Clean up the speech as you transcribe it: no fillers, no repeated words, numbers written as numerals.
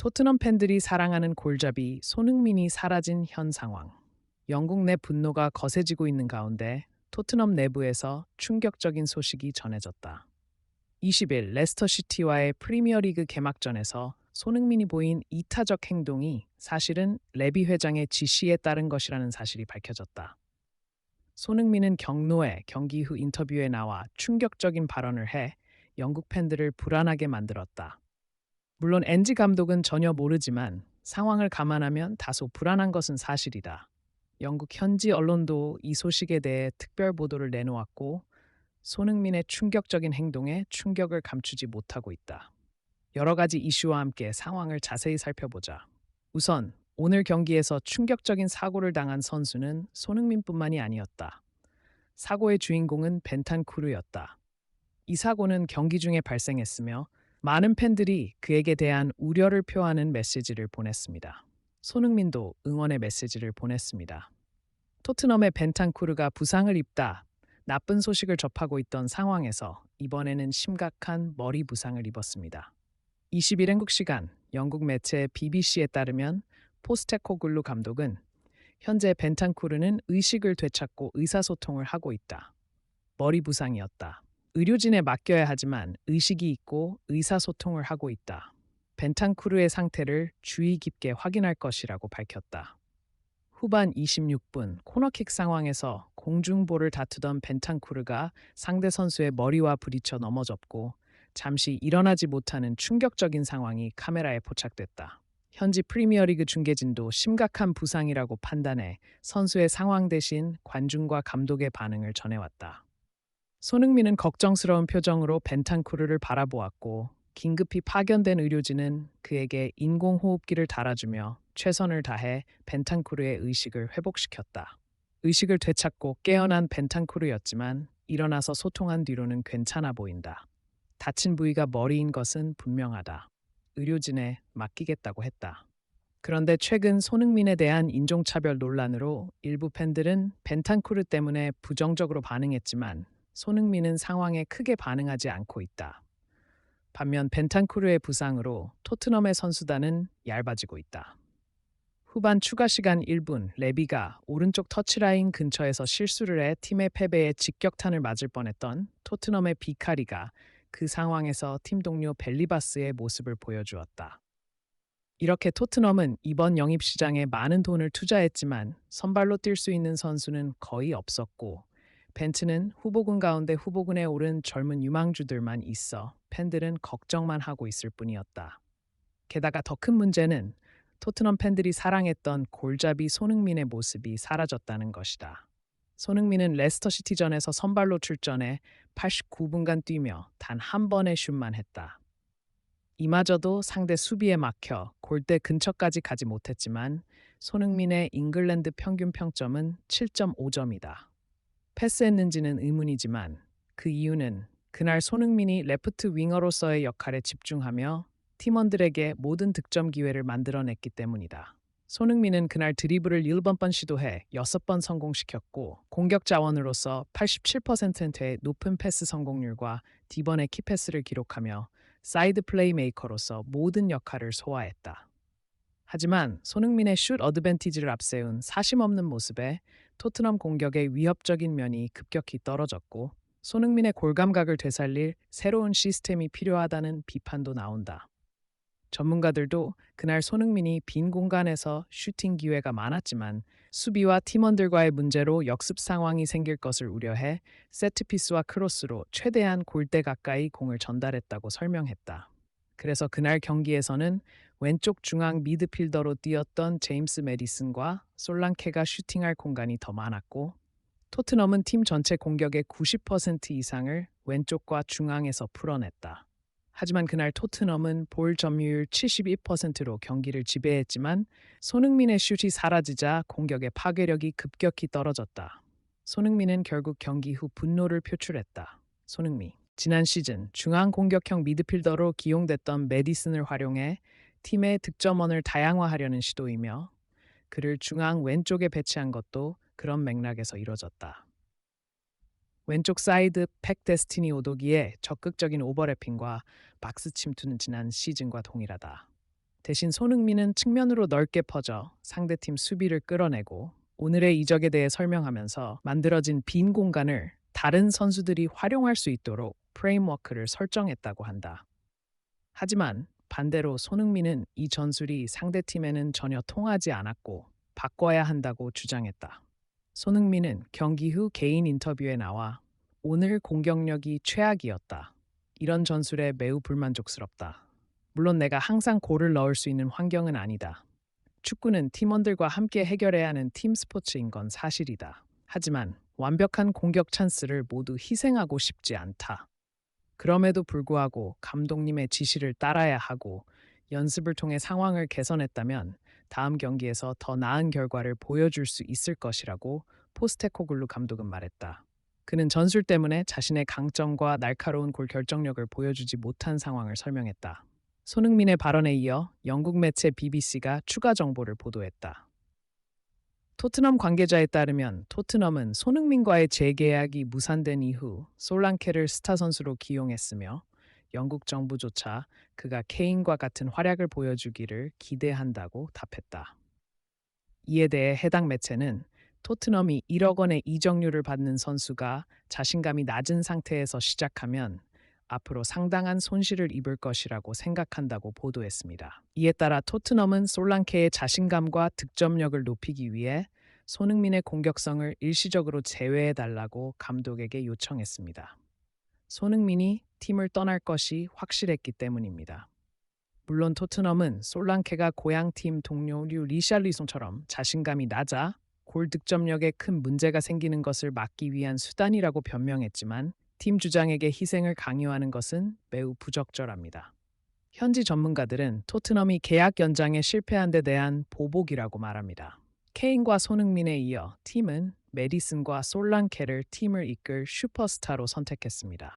토트넘 팬들이 사랑하는 골잡이 손흥민이 사라진 현 상황. 영국 내 분노가 거세지고 있는 가운데 토트넘 내부에서 충격적인 소식이 전해졌다. 20일 레스터시티와의 프리미어리그 개막전에서 손흥민이 보인 이타적 행동이 사실은 레비 회장의 지시에 따른 것이라는 사실이 밝혀졌다. 손흥민은 경로에 경기 후 인터뷰에 나와 충격적인 발언을 해 영국 팬들을 불안하게 만들었다. 물론 엔지 감독은 전혀 모르지만 상황을 감안하면 다소 불안한 것은 사실이다. 영국 현지 언론도 이 소식에 대해 특별 보도를 내놓았고 손흥민의 충격적인 행동에 충격을 감추지 못하고 있다. 여러 가지 이슈와 함께 상황을 자세히 살펴보자. 우선 오늘 경기에서 충격적인 사고를 당한 선수는 손흥민뿐만이 아니었다. 사고의 주인공은 벤탄쿠르였다. 이 사고는 경기 중에 발생했으며 많은 팬들이 그에게 대한 우려를 표하는 메시지를 보냈습니다. 손흥민도 응원의 메시지를 보냈습니다. 토트넘의 벤탄쿠르가 부상을 입다 나쁜 소식을 접하고 있던 상황에서 이번에는 심각한 머리 부상을 입었습니다. 20일 한국 시간 영국 매체 BBC에 따르면 포스테코글루 감독은 현재 벤탄쿠르는 의식을 되찾고 의사소통을 하고 있다. 머리 부상이었다. 의료진에 맡겨야 하지만 의식이 있고 의사소통을 하고 있다. 벤탄쿠르의 상태를 주의 깊게 확인할 것이라고 밝혔다. 후반 26분 코너킥 상황에서 공중볼을 다투던 벤탄쿠르가 상대 선수의 머리와 부딪혀 넘어졌고 잠시 일어나지 못하는 충격적인 상황이 카메라에 포착됐다. 현지 프리미어리그 중계진도 심각한 부상이라고 판단해 선수의 상황 대신 관중과 감독의 반응을 전해왔다. 손흥민은 걱정스러운 표정으로 벤탄쿠르를 바라보았고 긴급히 파견된 의료진은 그에게 인공호흡기를 달아주며 최선을 다해 벤탄쿠르의 의식을 회복시켰다. 의식을 되찾고 깨어난 벤탄쿠르였지만 일어나서 소통한 뒤로는 괜찮아 보인다. 다친 부위가 머리인 것은 분명하다. 의료진에 맡기겠다고 했다. 그런데 최근 손흥민에 대한 인종차별 논란으로 일부 팬들은 벤탄쿠르 때문에 부정적으로 반응했지만 손흥민은 상황에 크게 반응하지 않고 있다. 반면 벤탄쿠르의 부상으로 토트넘의 선수단은 얇아지고 있다. 후반 추가 시간 1분 레비가 오른쪽 터치라인 근처에서 실수를 해 팀의 패배에 직격탄을 맞을 뻔했던 토트넘의 비카리가 그 상황에서 팀 동료 벨리바스의 모습을 보여주었다. 이렇게 토트넘은 이번 영입 시장에 많은 돈을 투자했지만 선발로 뛸 수 있는 선수는 거의 없었고 벤츠는 후보군 가운데 후보군에 오른 젊은 유망주들만 있어 팬들은 걱정만 하고 있을 뿐이었다. 게다가 더 큰 문제는 토트넘 팬들이 사랑했던 골잡이 손흥민의 모습이 사라졌다는 것이다. 손흥민은 레스터시티전에서 선발로 출전해 89분간 뛰며 단 한 번의 슛만 했다. 이마저도 상대 수비에 막혀 골대 근처까지 가지 못했지만 손흥민의 잉글랜드 평균 평점은 7.5점이다. 패스했는지는 의문이지만 그 이유는 그날 손흥민이 레프트 윙어로서의 역할에 집중하며 팀원들에게 모든 득점 기회를 만들어냈기 때문이다. 손흥민은 그날 드리블을 7번 시도해 6번 성공시켰고 공격 자원으로서 87%의 높은 패스 성공률과 D번의 키패스를 기록하며 사이드 플레이메이커로서 모든 역할을 소화했다. 하지만 손흥민의 슛 어드밴티지를 앞세운 사심 없는 모습에 토트넘 공격의 위협적인 면이 급격히 떨어졌고 손흥민의 골감각을 되살릴 새로운 시스템이 필요하다는 비판도 나온다. 전문가들도 그날 손흥민이 빈 공간에서 슈팅 기회가 많았지만 수비와 팀원들과의 문제로 역습 상황이 생길 것을 우려해 세트피스와 크로스로 최대한 골대 가까이 공을 전달했다고 설명했다. 그래서 그날 경기에서는 왼쪽 중앙 미드필더로 뛰었던 제임스 메디슨과 솔랑케가 슈팅할 공간이 더 많았고 토트넘은 팀 전체 공격의 90% 이상을 왼쪽과 중앙에서 풀어냈다. 하지만 그날 토트넘은 볼 점유율 72%로 경기를 지배했지만 손흥민의 슛이 사라지자 공격의 파괴력이 급격히 떨어졌다. 손흥민은 결국 경기 후 분노를 표출했다. 손흥민. 지난 시즌 중앙 공격형 미드필더로 기용됐던 메디슨을 활용해 팀의 득점원을 다양화하려는 시도이며 그를 중앙 왼쪽에 배치한 것도 그런 맥락에서 이뤄졌다. 왼쪽 사이드 팩 데스티니 오도기의 적극적인 오버래핑과 박스 침투는 지난 시즌과 동일하다. 대신 손흥민은 측면으로 넓게 퍼져 상대팀 수비를 끌어내고 오늘의 이적에 대해 설명하면서 만들어진 빈 공간을 다른 선수들이 활용할 수 있도록 프레임워크를 설정했다고 한다. 하지만 반대로 손흥민은 이 전술이 상대팀에는 전혀 통하지 않았고 바꿔야 한다고 주장했다. 손흥민은 경기 후 개인 인터뷰에 나와 오늘 공격력이 최악이었다. 이런 전술에 매우 불만족스럽다. 물론 내가 항상 골을 넣을 수 있는 환경은 아니다. 축구는 팀원들과 함께 해결해야 하는 팀 스포츠인 건 사실이다. 하지만 완벽한 공격 찬스를 모두 희생하고 싶지 않다. 그럼에도 불구하고 감독님의 지시를 따라야 하고 연습을 통해 상황을 개선했다면 다음 경기에서 더 나은 결과를 보여줄 수 있을 것이라고 포스테코글루 감독은 말했다. 그는 전술 때문에 자신의 강점과 날카로운 골 결정력을 보여주지 못한 상황을 설명했다. 손흥민의 발언에 이어 영국 매체 BBC가 추가 정보를 보도했다. 토트넘 관계자에 따르면 토트넘은 손흥민과의 재계약이 무산된 이후 솔랑케를 스타 선수로 기용했으며 영국 정부조차 그가 케인과 같은 활약을 보여주기를 기대한다고 답했다. 이에 대해 해당 매체는 토트넘이 1억 원의 이적료를 받는 선수가 자신감이 낮은 상태에서 시작하면 앞으로 상당한 손실을 입을 것이라고 생각한다고 보도했습니다. 이에 따라 토트넘은 솔랑케의 자신감과 득점력을 높이기 위해 손흥민의 공격성을 일시적으로 제외해달라고 감독에게 요청했습니다. 손흥민이 팀을 떠날 것이 확실했기 때문입니다. 물론 토트넘은 솔랑케가 고향팀 동료 리샬리송처럼 자신감이 낮아 골 득점력에 큰 문제가 생기는 것을 막기 위한 수단이라고 변명했지만 팀 주장에게 희생을 강요하는 것은 매우 부적절합니다. 현지 전문가들은 토트넘이 계약 연장에 실패한 데 대한 보복이라고 말합니다. 케인과 손흥민에 이어 팀은 메디슨과 솔랑케를 팀을 이끌 슈퍼스타로 선택했습니다.